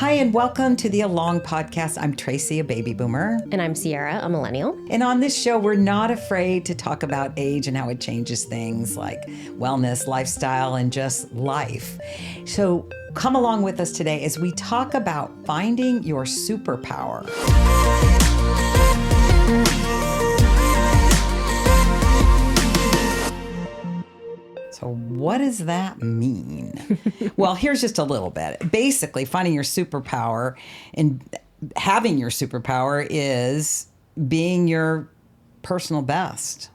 Hi, and welcome to the Along Podcast. I'm Tracy, a baby boomer. And I'm Sierra, a millennial. And on this show, we're not afraid to talk about age and how it changes things like wellness, lifestyle, and just life. So come along with us today as we talk about finding your superpower. So what does that mean? Well, here's just a little bit. Basically, finding your superpower and having your superpower is being your personal best,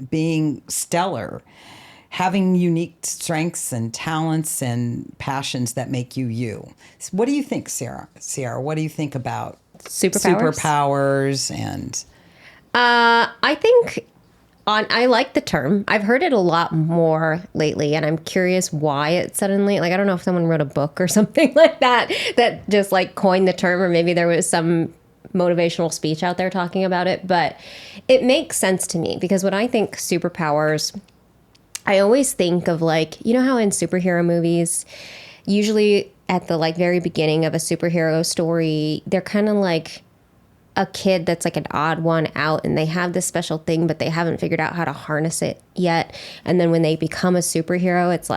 being stellar, having unique strengths and talents and passions that make you you. So what do you think, Sarah? Sierra, what do you think about superpowers and... I think... I like the term. I've heard it a lot more lately, and I'm curious why it suddenly, I don't know if someone wrote a book or something like that just coined the term, or maybe there was some motivational speech out there talking about it, but it makes sense to me because when I think superpowers, I always think of you know how in superhero movies, usually at the very beginning of a superhero story, they're kind of like a kid that's an odd one out, and they have this special thing, but they haven't figured out how to harness it yet. And then when they become a superhero, it's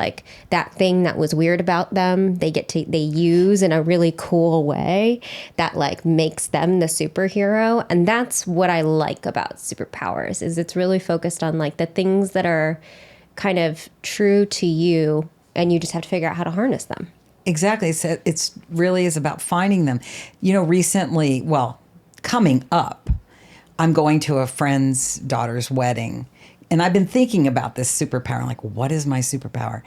that thing that was weird about them, they use in a really cool way that makes them the superhero. And that's what I like about superpowers, is it's really focused on the things that are kind of true to you, and you just have to figure out how to harness them. Exactly. It's really is about finding them. You know, recently, coming up, I'm going to a friend's daughter's wedding. And I've been thinking about this superpower, what is my superpower?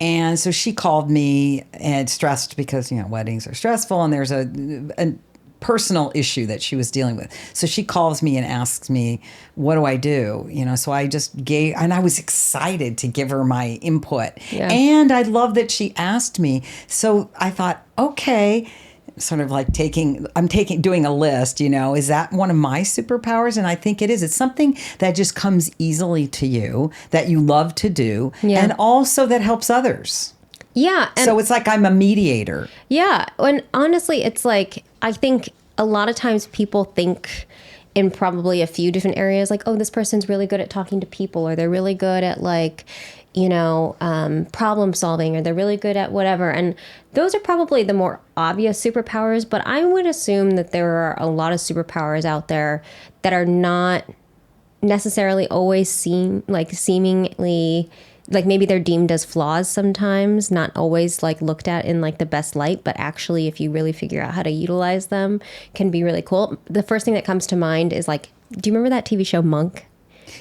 And so she called me and stressed because, weddings are stressful and there's a personal issue that she was dealing with. So she calls me and asks me, what do I do? So I just gave, and I was excited to give her my input. Yeah. And I love that she asked me. So I thought, okay, sort of doing a list, is that one of my superpowers? And I think it is. It's something that just comes easily to you, that you love to do, and also that helps others. Yeah. So it's I'm a mediator. Yeah. And honestly, it's I think a lot of times people think in probably a few different areas, oh, this person's really good at talking to people, or they're really good at problem solving, or they're really good at whatever. And those are probably the more obvious superpowers, but I would assume that there are a lot of superpowers out there that are not necessarily always seemingly, maybe they're deemed as flaws sometimes, not always looked at in the best light, but actually if you really figure out how to utilize them, can be really cool. The first thing that comes to mind is do you remember that TV show Monk?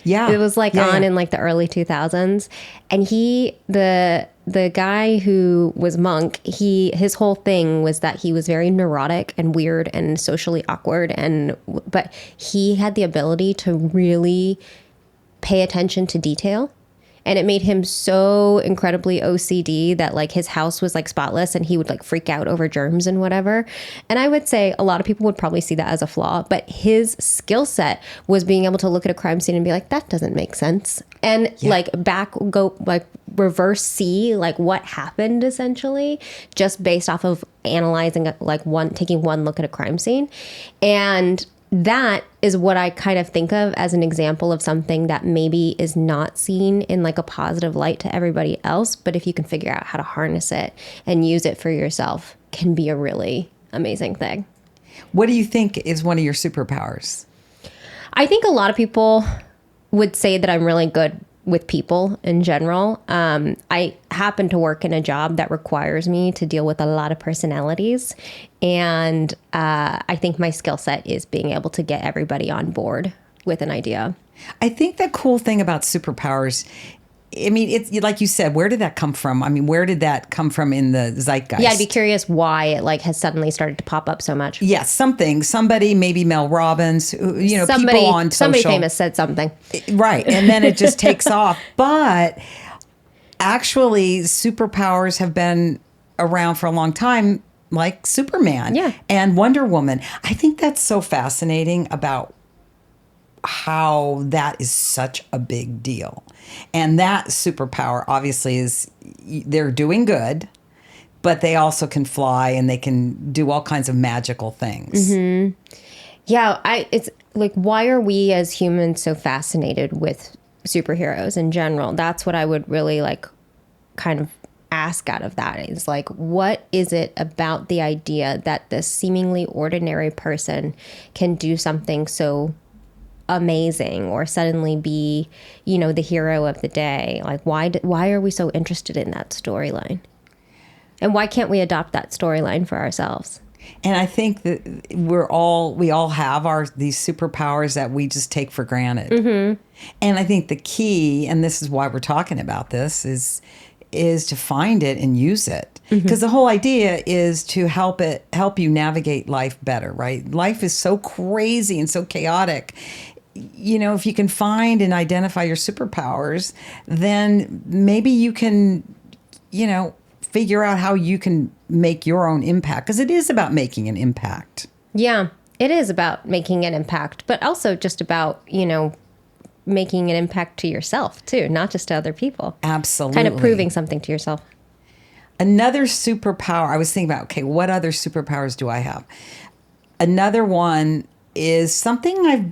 Yeah. It was on in the early 2000s. And the guy who was Monk, his whole thing was that he was very neurotic and weird and socially awkward, but he had the ability to really pay attention to detail. And it made him so incredibly OCD that his house was spotless, and he would freak out over germs and whatever. And I would say a lot of people would probably see that as a flaw, but his skill set was being able to look at a crime scene and be that doesn't make sense. And reverse see what happened, essentially, just based off of analyzing taking one look at a crime scene. And that is what I kind of think of as an example of something that maybe is not seen in a positive light to everybody else, but if you can figure out how to harness it and use it for yourself, can be a really amazing thing. What do you think is one of your superpowers? I think a lot of people would say that I'm really good with people in general. I happen to work in a job that requires me to deal with a lot of personalities. And I think my skill set is being able to get everybody on board with an idea. I think the cool thing about superpowers, it's like you said, where did that come from? Where did that come from in the zeitgeist? Yeah, I'd be curious why it has suddenly started to pop up so much. Yes, somebody, maybe Mel Robbins, people on social. Somebody famous said something. Right, and then it just takes off. But actually, superpowers have been around for a long time, like Superman and Wonder Woman. I think that's so fascinating about how that is such a big deal. And that superpower obviously is they're doing good. but they also can fly and they can do all kinds of magical things. Yeah, it's like, why are we as humans so fascinated with superheroes in general? That's what I would really like kind of ask out of that, is like, what is it about the idea that this seemingly ordinary person can do something so amazing or suddenly be, the hero of the day? Like, why are we so interested in that storyline? And why can't we adopt that storyline for ourselves? And I think that we all have these superpowers that we just take for granted. And I think the key, and this is why we're talking about this, is to find it and use it. Because the whole idea is to help you navigate life better, right? Life is so crazy and so chaotic. If you can find and identify your superpowers, then maybe you can, figure out how you can make your own impact, because it is about making an impact. Yeah, it is about making an impact, but also just about, making an impact to yourself too, not just to other people. Absolutely. Kind of proving something to yourself. Another superpower, I was thinking about, okay, what other superpowers do I have? Another one is something I've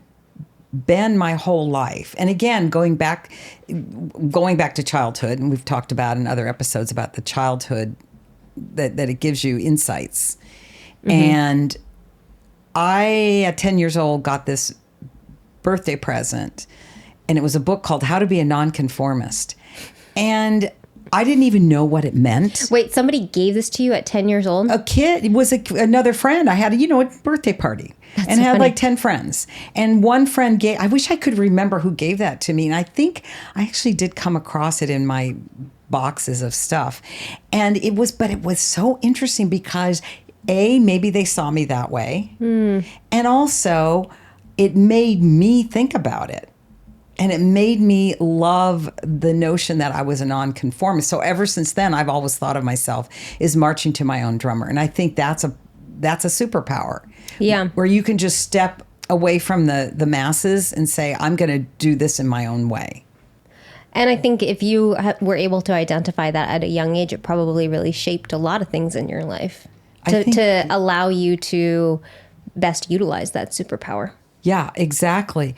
been my whole life. And again, going back to childhood, and we've talked about in other episodes about the childhood that it gives you insights. And I, at 10 years old, got this birthday present, and it was a book called How to Be a Nonconformist. And I didn't even know what it meant. Wait, somebody gave this to you at 10 years old? A kid. It was another friend. I had a birthday party. That's and so had funny. like 10 friends. And one friend I wish I could remember who gave that to me. And I think I actually did come across it in my boxes of stuff. And it was so interesting because maybe they saw me that way. And also it made me think about it. And it made me love the notion that I was a nonconformist. So ever since then, I've always thought of myself as marching to my own drummer. And I think that's a superpower. Yeah. Where you can just step away from the masses and say, I'm going to do this in my own way. And I think if you were able to identify that at a young age, it probably really shaped a lot of things in your life to allow you to best utilize that superpower. Yeah, exactly.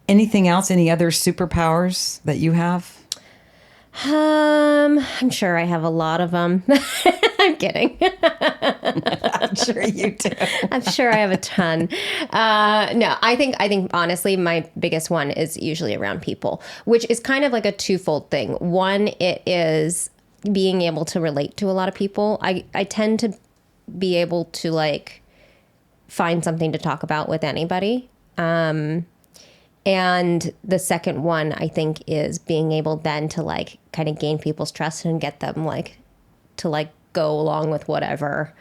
Anything else? Any other superpowers that you have? I'm sure I have a lot of them. I'm kidding. I'm sure you do. I'm sure I have a ton. No, I think honestly, my biggest one is usually around people, which is kind of like a twofold thing. One, it is being able to relate to a lot of people. I tend to be able to like find something to talk about with anybody. And the second one, I think, is being able then to like kind of gain people's trust and get them like to like go along with whatever,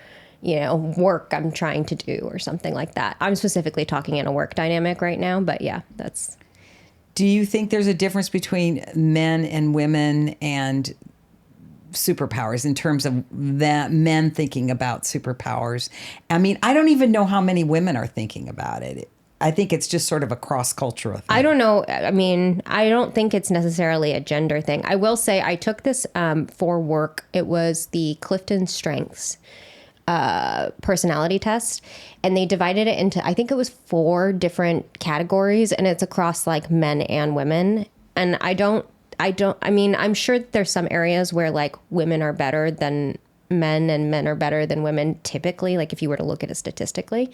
work I'm trying to do or something like that. I'm specifically talking in a work dynamic right now, but yeah, that's. Do you think there's a difference between men and women and superpowers in terms of that men thinking about superpowers? I mean, I don't even know how many women are thinking about it. I think it's just sort of a cross-cultural thing. I don't know. I mean, I don't think it's necessarily a gender thing. I will say I took this for work. It was the Clifton Strengths personality test, and they divided it into, I think it was 4 different categories, and it's across like men and women. And I mean, I'm sure there's some areas where like women are better than men and men are better than women typically, like if you were to look at it statistically.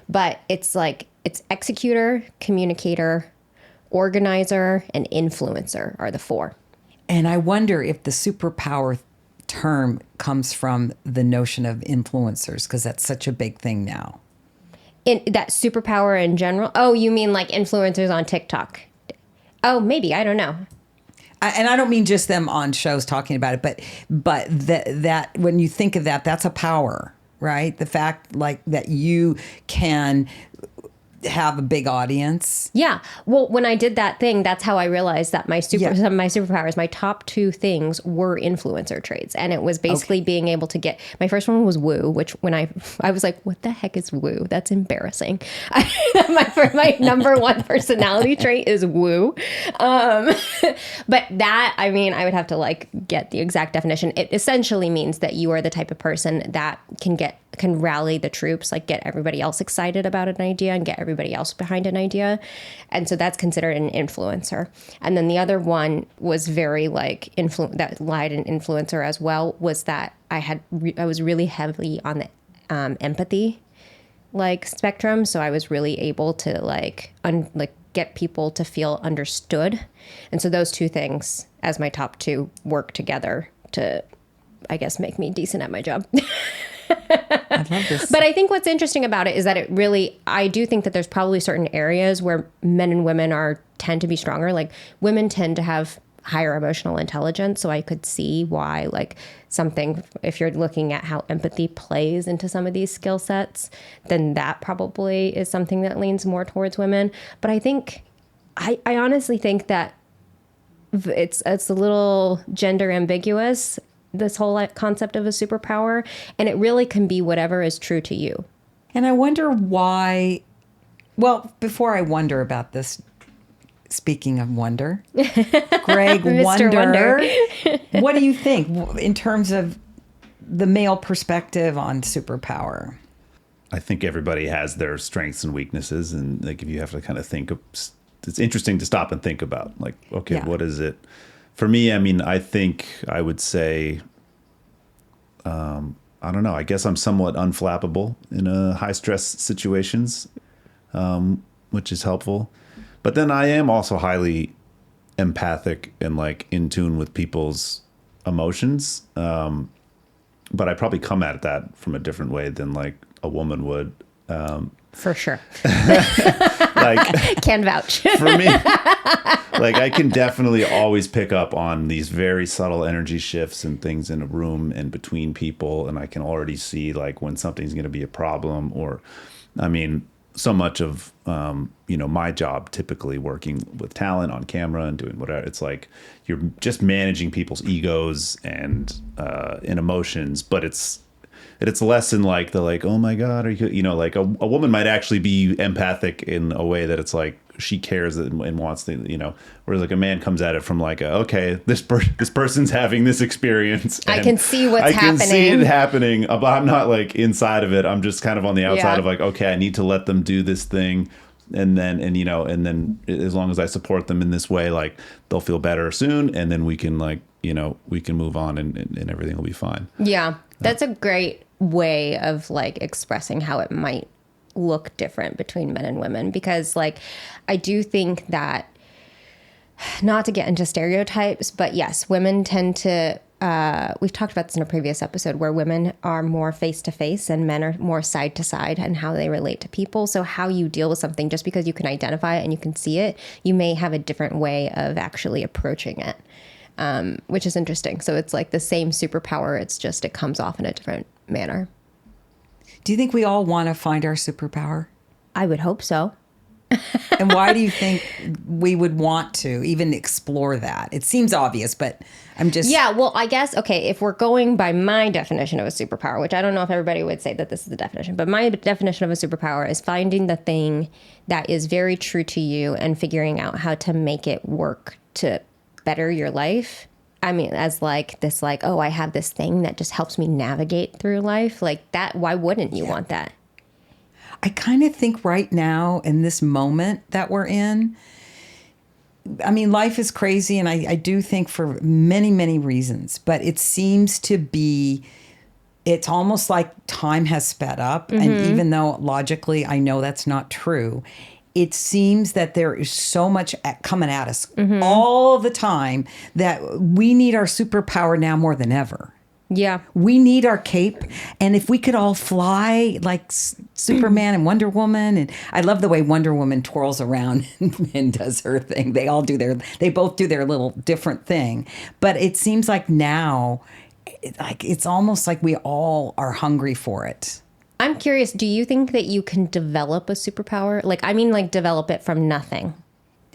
But it's like, it's executor, communicator, organizer, and influencer are the 4. And I wonder if the superpower term comes from the notion of influencers, because that's such a big thing now. In that superpower in general? Oh, you mean like influencers on TikTok? Oh, maybe. I don't know. And I don't mean just them on shows talking about it, but that when you think of that, that's a power, right? The fact like that you can have a big audience. Yeah. Well, when I did that thing, that's how I realized that some of my superpowers, my top two things were influencer traits. And it was basically being able to get, my first one was woo, which when I was like, what the heck is woo? That's embarrassing. My number one personality trait is woo. But that, I mean, I would have to like get the exact definition. It essentially means that you are the type of person that can rally the troops, like get everybody else excited about an idea and get everybody else behind an idea. And so that's considered an influencer. And then the other one was very like that lied an influencer as well, was that I was really heavily on the empathy like spectrum. So I was really able to like get people to feel understood. And so those two things as my top two work together to, I guess, make me decent at my job. I love this. But I think what's interesting about it is that I do think that there's probably certain areas where men and women tend to be stronger. Like women tend to have higher emotional intelligence. So I could see why like something, if you're looking at how empathy plays into some of these skill sets, then that probably is something that leans more towards women. But I think, I honestly think that it's a little gender ambiguous, this whole concept of a superpower, and it really can be whatever is true to you. And I wonder why, well, before I wonder about this, speaking of wonder, Greg, Wonder, what do you think in terms of the male perspective on superpower? I think everybody has their strengths and weaknesses, and like if you have to kind of think of, it's interesting to stop and think about like, okay, what is it? For me, I mean, I think I would say, I don't know. I guess I'm somewhat unflappable in high stress situations, which is helpful. But then I am also highly empathic and like in tune with people's emotions. But I probably come at that from a different way than like a woman would. For sure. Like can vouch. For me, like I can definitely always pick up on these very subtle energy shifts and things in a room and between people. And I can already see like when something's going to be a problem, or, I mean, so much of, my job, typically working with talent on camera and doing whatever, it's like you're just managing people's egos and emotions, but it's less in like the like, oh my God, are you, like a woman might actually be empathic in a way that it's like she cares and wants to, whereas like a man comes at it from like, okay, this person's having this experience. I can see what's happening. I can see it happening, but I'm not like inside of it. I'm just kind of on the outside of like, okay, I need to let them do this thing. And then as long as I support them in this way, like they'll feel better soon. And then we can like, we can move on and everything will be fine. Yeah. That's a great way of like expressing how it might look different between men and women, because like I do think that, not to get into stereotypes, but yes, women tend to we've talked about this in a previous episode, where women are more face to face and men are more side to side and how they relate to people. So how you deal with something, just because you can identify it and you can see it, you may have a different way of actually approaching it, which is interesting. So it's like the same superpower, it's just it comes off in a different manner. Do you think we all want to find our superpower? I would hope so. And why do you think we would want to even explore that? It seems obvious, but I'm just... Yeah, well, I guess, okay, if we're going by my definition of a superpower, which I don't know if everybody would say that this is the definition, but my definition of a superpower is finding the thing that is very true to you and figuring out how to make it work to better your life. I mean, as like this, like, oh, I have this thing that just helps me navigate through life. Like that, why wouldn't you want that? I kind of think right now in this moment that we're in, I mean, life is crazy. And I do think for many, many reasons, but it seems to be, it's almost like time has sped up. Mm-hmm. And even though logically I know that's not true, it seems that there is so much coming at us all the time that we need our superpower now more than ever. Yeah. We need our cape. And if we could all fly like Superman and Wonder Woman. And I love the way Wonder Woman twirls around and does her thing. They both do their little different thing. But it seems like now, like it's almost like we all are hungry for it. I'm curious, do you think that you can develop a superpower? Like, I mean, like develop it from nothing.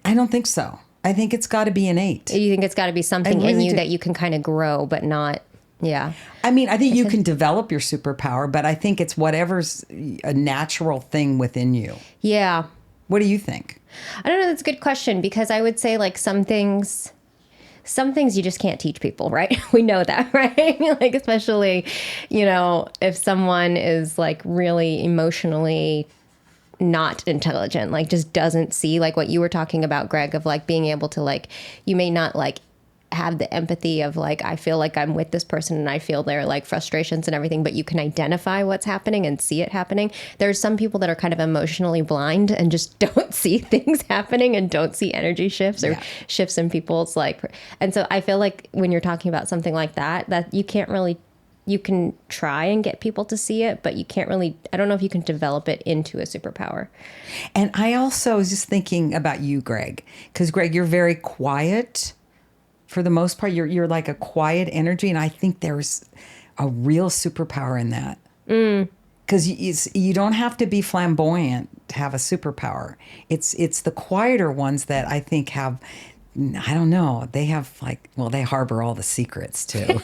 I don't think so. I think it's got to be innate. You think it's got to be something I really in you do. that you can kind of grow, but not, yeah. I mean, I think you can develop your superpower, but I think it's whatever's a natural thing within you. Yeah. What do you think? I don't know. That's a good question, because I would say like some things you just can't teach people, right? We know that, right? Like, especially, if someone is like really emotionally not intelligent, like just doesn't see, like what you were talking about, Greg, of like being able to, like, you may not like have the empathy of like, I feel like I'm with this person and I feel their like frustrations and everything, but you can identify what's happening and see it happening. There's some people that are kind of emotionally blind and just don't see things happening and don't see energy shifts or shifts in people's like, and so I feel like when you're talking about something like that you can't really, you can try and get people to see it, but you can't really, I don't know if you can develop it into a superpower. And I also was just thinking about you, Greg, because Greg, you're very quiet. For the most part, you're like a quiet energy, and I think there's a real superpower in that. Because you don't have to be flamboyant to have a superpower. It's the quieter ones that I think have, I don't know, they have like, well, they harbor all the secrets too.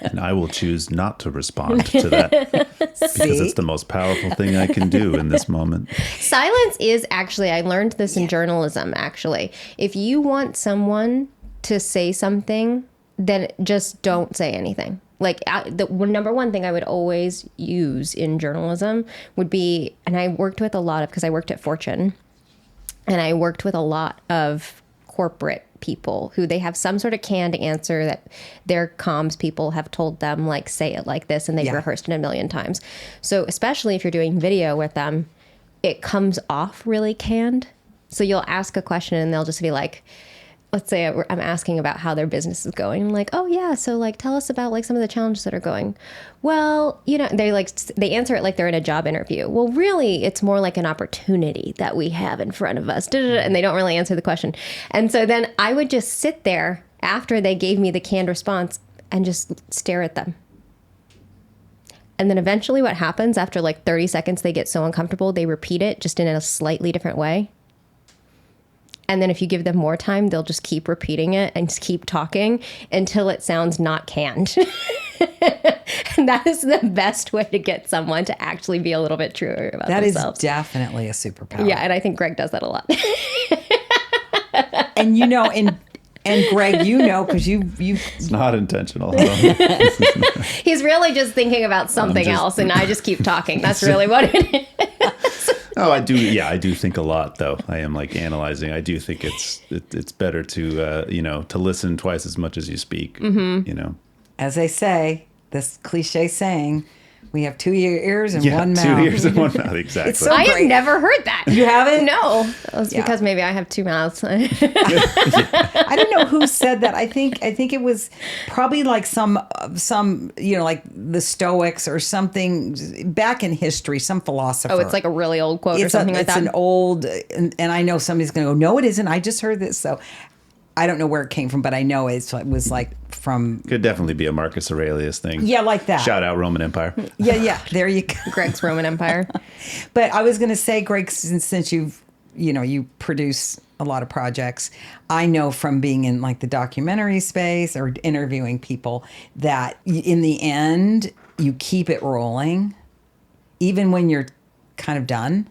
And I will choose not to respond to that because it's the most powerful thing I can do in this moment. Silence is actually, I learned this in journalism, actually. If you want someone to say something, then just don't say anything. Like the number one thing I would always use in journalism would be, and I worked with a lot of, because I worked at Fortune, and I worked with a lot of corporate people who they have some sort of canned answer that their comms people have told them, like, say it like this, and they've rehearsed it a million times. So especially if you're doing video with them, it comes off really canned. So you'll ask a question and they'll just be like, let's say I'm asking about how their business is going. I'm like, oh yeah, so like tell us about like some of the challenges that are going. Well, they answer it like they're in a job interview. Well, really, it's more like an opportunity that we have in front of us. And they don't really answer the question. And so then I would just sit there after they gave me the canned response and just stare at them. And then eventually what happens after like 30 seconds, they get so uncomfortable, they repeat it just in a slightly different way. And then if you give them more time, they'll just keep repeating it and just keep talking until it sounds not canned. And that is the best way to get someone to actually be a little bit truer about themselves. That is definitely a superpower. Yeah, and I think Greg does that a lot. And and Greg, because you It's not intentional. He's really just thinking about something else, and I just keep talking. That's really what it is. Oh, I do. Yeah, I do think a lot, though. I am like analyzing. I do think it's better to to listen twice as much as you speak. As they say, this cliche saying, we have 2 ears and one mouth. 2 ears and one mouth, exactly. It's so I have great. never heard that. You haven't? No. It's because maybe I have two mouths. I don't know who said that. I think it was probably like some like the Stoics or something back in history, some philosopher. Oh, it's like a really old quote or something like that? It's an old, and I know somebody's going to go, no, it isn't. I just heard this. So I don't know where it came from, but I know it was like from... Could definitely be a Marcus Aurelius thing. Yeah, like that. Shout out Roman Empire. Yeah, there you go. Greg's Roman Empire. But I was going to say, Greg, since you produce a lot of projects, I know from being in like the documentary space or interviewing people that in the end, you keep it rolling, even when you're kind of done.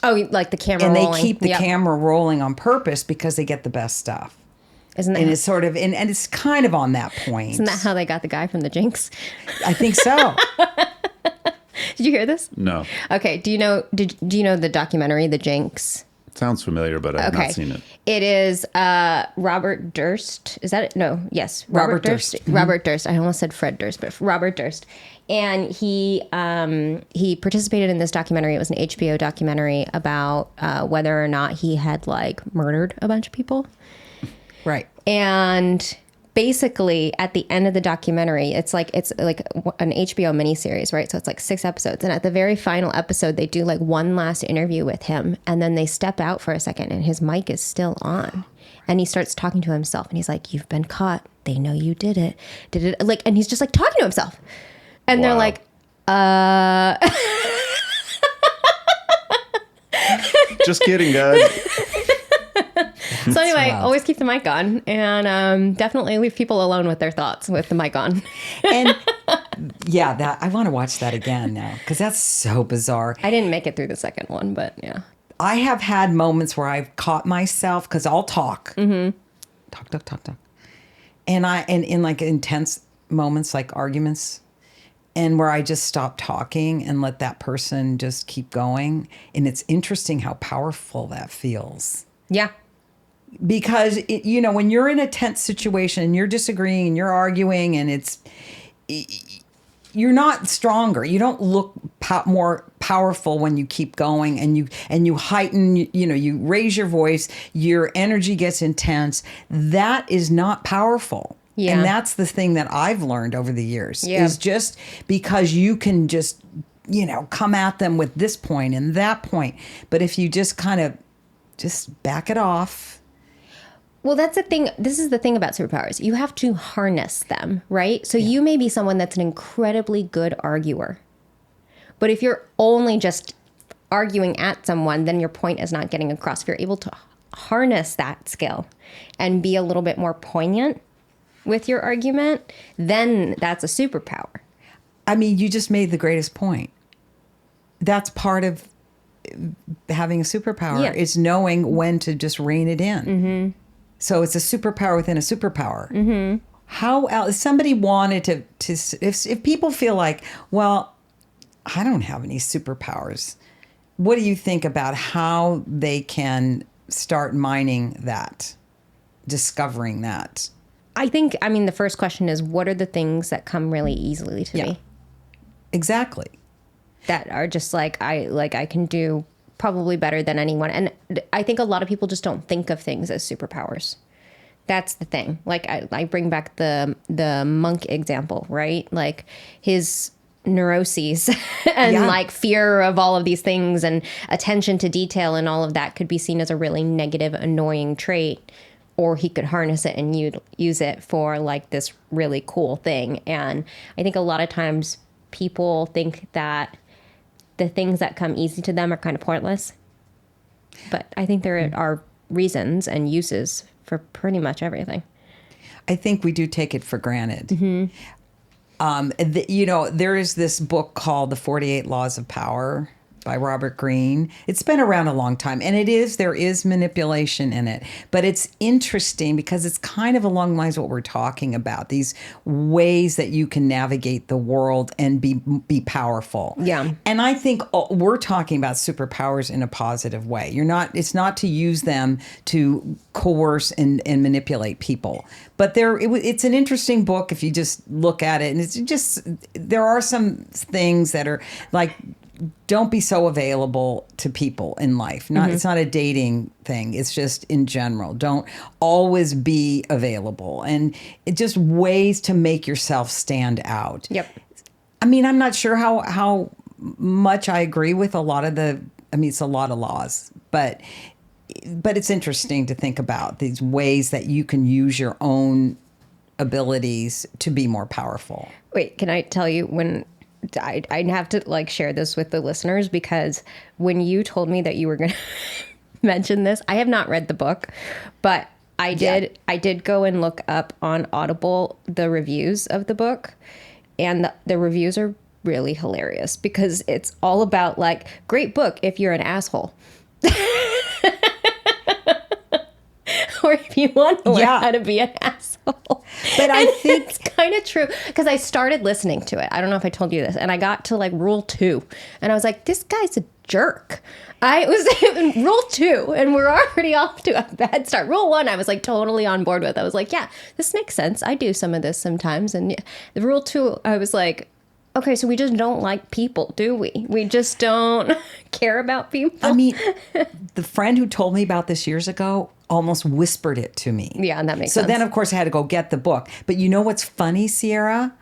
Oh, like the camera and rolling. They keep the camera rolling on purpose because they get the best stuff. Isn't that? And it's sort of, and it's kind of on that point. Isn't that how they got the guy from the Jinx? I think so. Did you hear this? No. Okay. Do you know the documentary, The Jinx? Sounds familiar, but I've not seen it. It is Robert Durst. Is that it? No. Yes. Robert Durst. Mm-hmm. Robert Durst. I almost said Fred Durst, but Robert Durst. And he participated in this documentary. It was an HBO documentary about whether or not he had like murdered a bunch of people. Right. And basically at the end of the documentary, it's like an HBO miniseries, right? So it's like 6 episodes. And at the very final episode, they do like one last interview with him. And then they step out for a second and his mic is still on. And he starts talking to himself and he's like, "You've been caught. They know you did it. Like, and he's just like talking to himself. And they're like, Just kidding, guys. So anyway, wild. always keep the mic on, and definitely leave people alone with their thoughts with the mic on. And yeah, that I want to watch that again now because that's so bizarre. I didn't make it through the second one, but yeah. I have had moments where I've caught myself because I'll talk, talk, and in like intense moments, like arguments, and where I just stop talking and let that person just keep going. And it's interesting how powerful that feels. Yeah. Because when you're in a tense situation and you're disagreeing and you're arguing and you're not stronger. You don't look more powerful when you keep going and you heighten. You raise your voice. Your energy gets intense. That is not powerful. Yeah. And that's the thing that I've learned over the years is just because you can just come at them with this point and that point, but if you just kind of just back it off. Well, that's the thing. This is the thing about superpowers. You have to harness them, right? So you may be someone that's an incredibly good arguer. But if you're only just arguing at someone, then your point is not getting across. If you're able to harness that skill and be a little bit more poignant with your argument, then that's a superpower. I mean, you just made the greatest point. That's part of having a superpower. Yeah. Is knowing when to just rein it in. Mm-hmm. So it's a superpower within a superpower. Mm-hmm. How else? If somebody wanted to if people feel like, well, I don't have any superpowers, what do you think about how they can start mining that, discovering that? I think, the first question is, what are the things that come really easily to me? Exactly. That are just I can do probably better than anyone. And I think a lot of people just don't think of things as superpowers. That's the thing. Like I bring back the monk example, right? Like his neuroses and fear of all of these things and attention to detail and all of that could be seen as a really negative, annoying trait, or he could harness it and use it for like this really cool thing. And I think a lot of times people think that the things that come easy to them are kind of pointless. But I think there are reasons and uses for pretty much everything. I think we do take it for granted. Mm-hmm. There is this book called The 48 Laws of Power by Robert Greene. It's been around a long time, and there is manipulation in it. But it's interesting because it's kind of along the lines of what we're talking about, these ways that you can navigate the world and be powerful. Yeah. And I think we're talking about superpowers in a positive way. It's not to use them to coerce and manipulate people. But it's an interesting book if you just look at it. And it's just, there are some things that are like, don't be so available to people in life. It's not a dating thing. It's just in general. Don't always be available. And it's just ways to make yourself stand out. Yep. I'm not sure how much I agree with a lot of it's a lot of laws, but it's interesting to think about these ways that you can use your own abilities to be more powerful. Wait, can I tell you when I have to share this with the listeners, because when you told me that you were going to mention this, I have not read the book, but I did go and look up on Audible the reviews of the book, and the reviews are really hilarious because it's all about great book if you're an asshole. Or if you want to learn how to be an asshole. But I think it's kind of true because I started listening to it. I don't know if I told you this. And I got to rule 2. And I was like, this guy's a jerk. I was in rule 2 and we're already off to a bad start. Rule 1, I was totally on board with. I was like, yeah, this makes sense. I do some of this sometimes. And the rule 2, I was like, okay, so we just don't like people, do we? We just don't care about people. The friend who told me about this years ago almost whispered it to me. Yeah, and that makes sense. So then, of course, I had to go get the book. But you know what's funny, Sierra?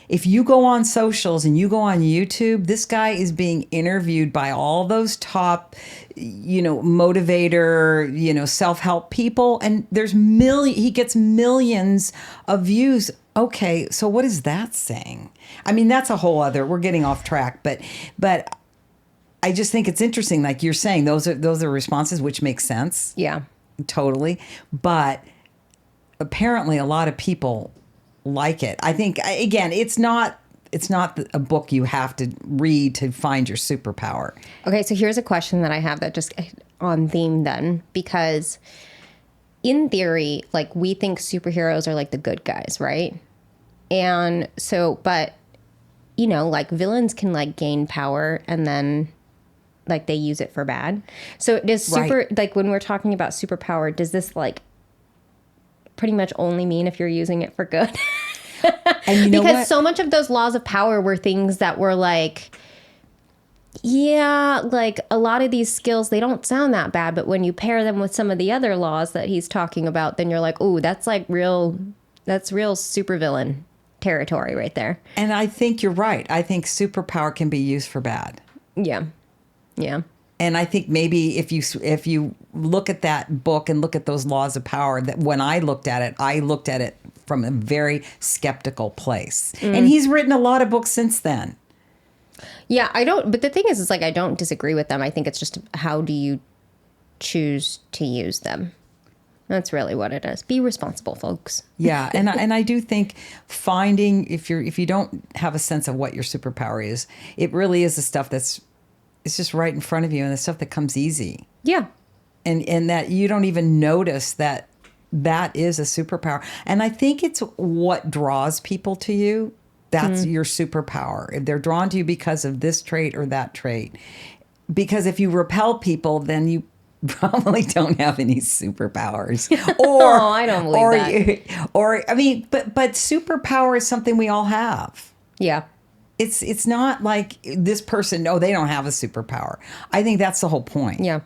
If you go on socials and you go on YouTube, this guy is being interviewed by all those top, motivator, self-help people. And he gets millions of views Okay, so what is that saying? I mean, that's a whole other. We're getting off track, but I just think it's interesting. Like you're saying, those are responses which make sense. Yeah. Totally. But apparently, a lot of people like it. I think again, it's not a book you have to read to find your superpower. Okay, so here's a question that I have that just on theme then, because in theory, like we think superheroes are like the good guys, right? And so, but you know, like villains can like gain power and then like they use it for bad. So does like when we're talking about superpower, does this like pretty much only mean if you're using it for good? And you know because what? so much of those laws of power were things that were like, yeah, like a lot of these skills, they don't sound that bad, but when you pair them with some of the other laws that he's talking about, then you're like, ooh, that's real supervillain territory right there. And I think you're right. I think superpower can be used for bad. Yeah. Yeah. And I think maybe if you look at that book and look at those laws of power, that when I looked at it from a very skeptical place. And he's written a lot of books since then. Yeah, but the thing is like, I don't disagree with them. I think it's just how do you choose to use them? That's really what it is. Be responsible, folks. Yeah, and I do think finding if you don't have a sense of what your superpower is, it really is the stuff it's just right in front of you and the stuff that comes easy. Yeah. And that you don't even notice that is a superpower. And I think it's what draws people to you. That's your superpower. If they're drawn to you because of this trait or that trait. Because if you repel people, then you probably don't have any superpowers. Or I don't believe that. Or I mean, but superpower is something we all have. Yeah. It's not like this person, no, they don't have a superpower. I think that's the whole point. Yeah.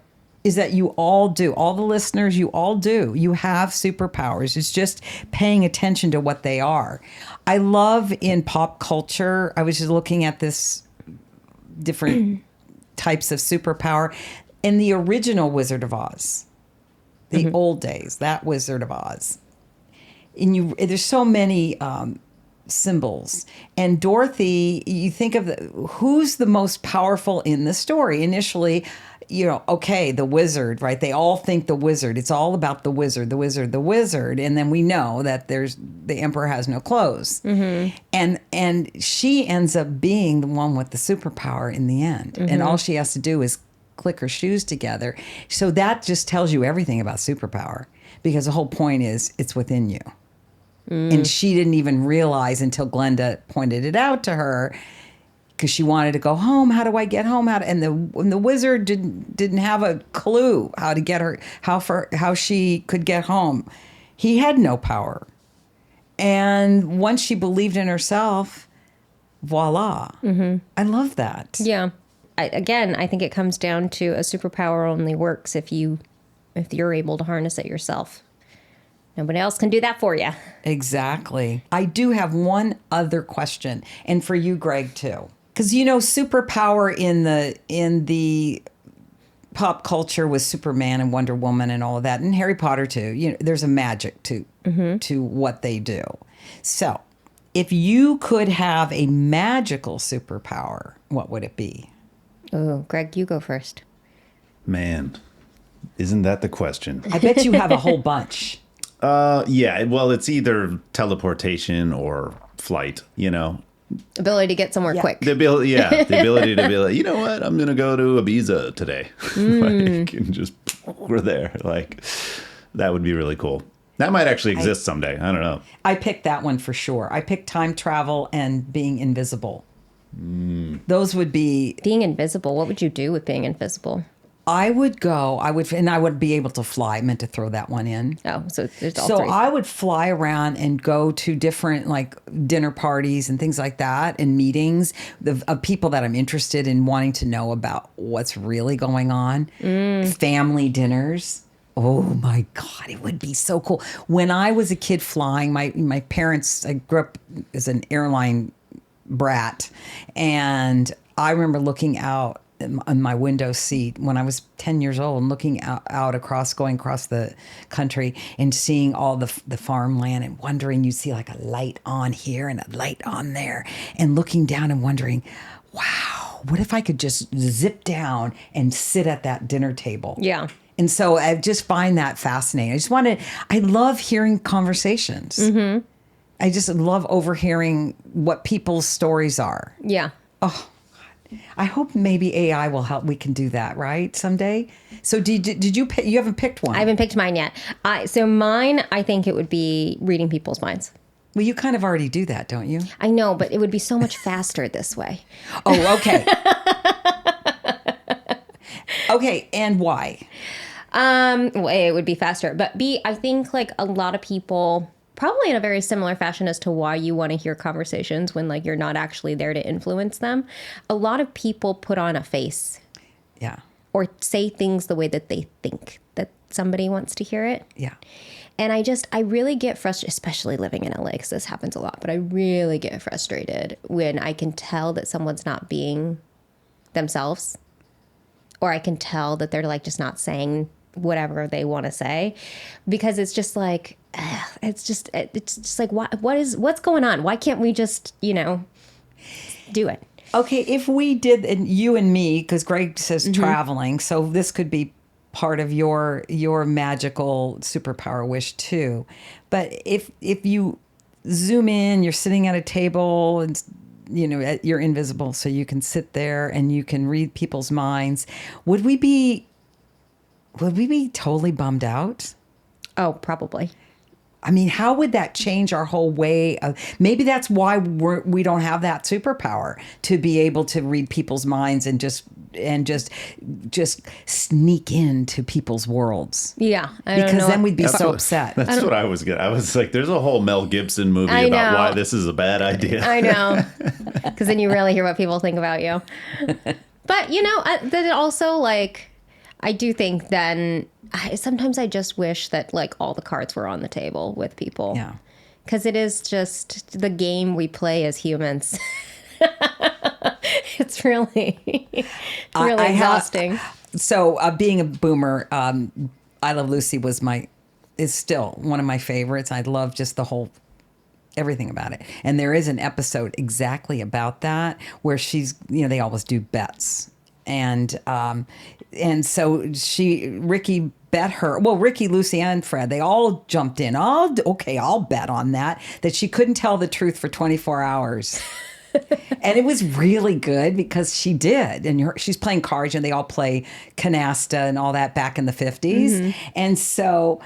Is that you all do. All the listeners, you all do. You have superpowers. It's just paying attention to what they are. I love in pop culture, I was just looking at this different types of superpower. In the original Wizard of Oz, the old days, that Wizard of Oz, and there's so many symbols. And Dorothy, you think of who's the most powerful in the story. Initially, okay, the wizard, right? They all think the wizard. It's all about the wizard, the wizard, the wizard. And then we know that the emperor has no clothes. Mm-hmm. And she ends up being the one with the superpower in the end. Mm-hmm. And all she has to do is click her shoes together. So that just tells you everything about superpower, because the whole point is it's within you. And she didn't even realize until Glenda pointed it out to her, because she wanted to go home. How do I get home? And the wizard didn't have a clue how to get her, how she could get home. He had no power. And once she believed in herself, voila. Mm-hmm. I love that. Yeah. I think it comes down to a superpower only works if you're able to harness it yourself. Nobody else can do that for you. Exactly. I do have one other question, and for you, Greg, too. Because, superpower in the pop culture was Superman and Wonder Woman and all of that, and Harry Potter, too. There's a magic to what they do. So, if you could have a magical superpower, what would it be? Oh, Greg, you go first. Man, isn't that the question? I bet you have a whole bunch. Yeah, well, it's either teleportation or flight, Ability to get somewhere quick. The ability to be like, you know what, I'm going to go to Ibiza today. And just, we're there. Like, that would be really cool. That might actually exist someday. I don't know. I picked that one for sure. I picked time travel and being invisible. Those would be... Being invisible, what would you do with being invisible? I would be able to fly. I meant to throw that one in. Oh, so there's all three. So I would fly around and go to different dinner parties and things like that, and meetings of people that I'm interested in, wanting to know about what's really going on. Family dinners. Oh my God, it would be so cool. When I was a kid flying, my parents, I grew up as an airline brat, and I remember looking out in my window seat when I was 10 years old and looking going across the country and seeing all the farmland and wondering, you see like a light on here and a light on there, and looking down and wondering, wow, what if I could just zip down and sit at that dinner table? Yeah. And so I just find that fascinating. I love hearing conversations. Mm-hmm. I just love overhearing what people's stories are. Yeah. Oh, I hope maybe AI will help. We can do that, right? Someday. So did you pick, you haven't picked one? I haven't picked mine yet. So mine, I think it would be reading people's minds. Well, you kind of already do that, don't you? I know, but it would be so much faster this way. Oh, okay. Okay, and why? Well, A, it would be faster, but B, I think like a lot of people, probably in a very similar fashion as to why you want to hear conversations when like you're not actually there to influence them. A lot of people put on a face. Yeah. Or say things the way that they think that somebody wants to hear it. Yeah. And I really get frustrated, especially living in LA, because this happens a lot, but I really get frustrated when I can tell that someone's not being themselves, or I can tell that they're like just not saying whatever they want to say, because it's just like, it's just like, what's going on? Why can't we just, do it? Okay, if we did, and you and me, because Greg says traveling, so this could be part of your magical superpower wish too. But if you zoom in, you're sitting at a table and you're invisible, so you can sit there and you can read people's minds. Would we be totally bummed out? Oh, probably. I mean, how would that change our whole way of? Maybe that's why we don't have that superpower, to be able to read people's minds and just sneak into people's worlds. Yeah, because then we'd be so upset. That's what I was getting. I was like, there's a whole Mel Gibson movie about why this is a bad idea. I know, because then you really hear what people think about you. But then also, like, I do think then sometimes I just wish that like all the cards were on the table with people. Yeah. Because it is just the game we play as humans. It's really exhausting. So being a boomer, I Love Lucy is still one of my favorites. I love just the whole everything about it. And there is an episode exactly about that where she's, they always do bets. And so Ricky bet her. Well, Ricky, Lucy, and Fred, they all jumped in. I'll bet on that she couldn't tell the truth for 24 hours. And it was really good because she did. And she's playing cards, and they all play canasta and all that back in the 50s. Mm-hmm.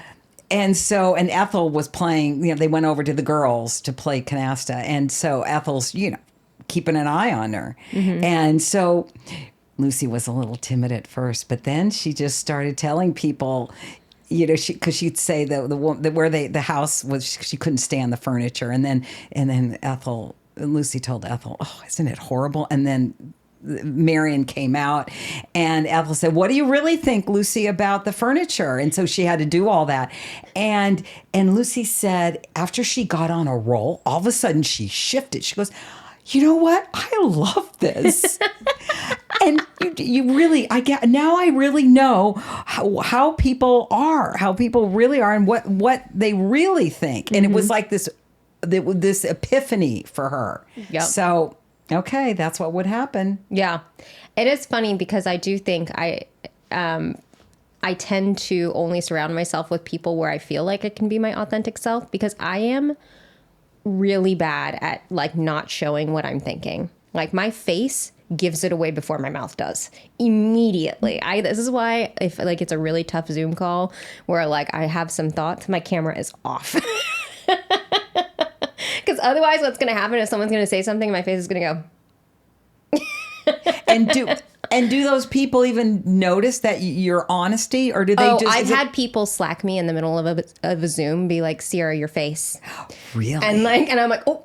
And Ethel was playing, they went over to the girls to play canasta. And so Ethel's, keeping an eye on her. Mm-hmm. And so Lucy was a little timid at first, but then she just started telling people, because she'd say the house was, she couldn't stand the furniture, and then Lucy told Ethel, "Oh, isn't it horrible?" And then Marion came out, and Ethel said, "What do you really think, Lucy, about the furniture?" And so she had to do all that, and Lucy said, after she got on a roll, all of a sudden she shifted. She goes, "You know what? I love this." And you really, I really know how people really are, and what they really think. And it was like this epiphany for her. Yep. So, okay, that's what would happen. Yeah. It is funny because I do think I tend to only surround myself with people where I feel like I can be my authentic self, because I am really bad at like not showing what I'm thinking. Like my face gives it away before my mouth does immediately. This is why if like it's a really tough Zoom call where like I have some thoughts, my camera is off. Because otherwise what's going to happen is someone's going to say something and my face is going to go. And do those people even notice that your honesty, or do they just? I've had people Slack me in the middle of a Zoom, be like, "Sierra, your face." Really? And I'm like, oh.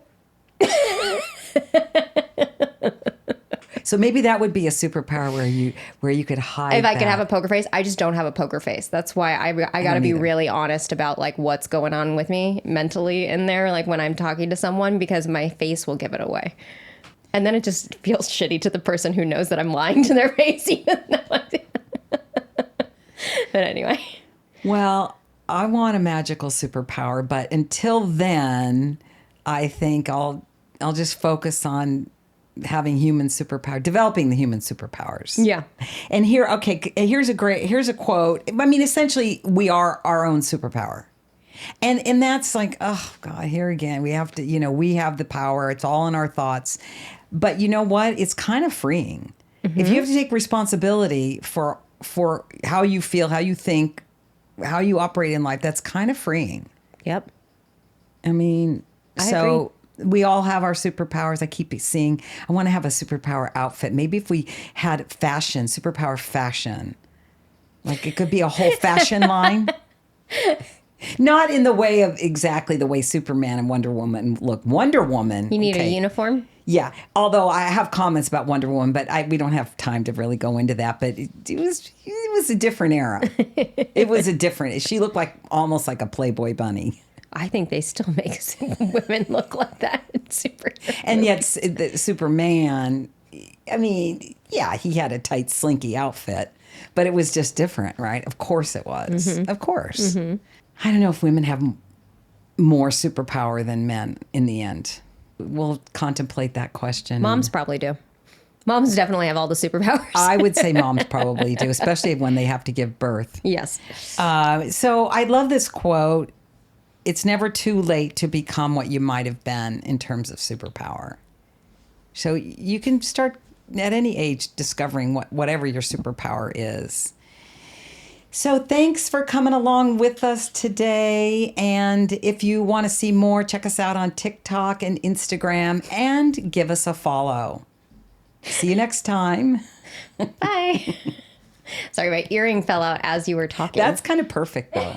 So maybe that would be a superpower where you could hide. If I could have a poker face, I just don't have a poker face. That's why I got to be really honest about like what's going on with me mentally in there, like when I'm talking to someone, because my face will give it away. And then it just feels shitty to the person who knows that I'm lying to their face. Even though but anyway. Well, I want a magical superpower, but until then, I think I'll just focus on having human superpower, developing the human superpowers. Yeah. And here's a quote. I mean, essentially, we are our own superpower. And that's like, oh God, here again, we have we have the power. It's all in our thoughts. But you know what? It's kind of freeing. If you have to take responsibility for how you feel, how you think, how you operate in life, that's kind of freeing. Yep. I mean, I so we all have our superpowers. I keep seeing, I want to have a superpower outfit. Maybe if we had superpower fashion, like it could be a whole fashion line. Not in the way of exactly the way Superman and Wonder Woman look. Wonder Woman. You need a uniform? Yeah. Although I have comments about Wonder Woman, but we don't have time to really go into that. But it was a different era. It was she looked almost like a Playboy bunny. I think they still make women look like that in superheroes. And yet Superman, I mean, yeah, he had a tight, slinky outfit, but it was just different, right? Of course it was. Mm-hmm. Of course. Mm-hmm. I don't know if women have more superpower than men in the end. We'll contemplate that question. Moms probably do. Moms definitely have all the superpowers. I would say moms probably do, especially when they have to give birth. Yes. So I love this quote. It's never too late to become what you might have been in terms of superpower. So you can start at any age discovering whatever your superpower is. So thanks for coming along with us today. And if you want to see more, check us out on TikTok and Instagram and give us a follow. See you next time. Bye. Sorry, my earring fell out as you were talking. That's kind of perfect, though.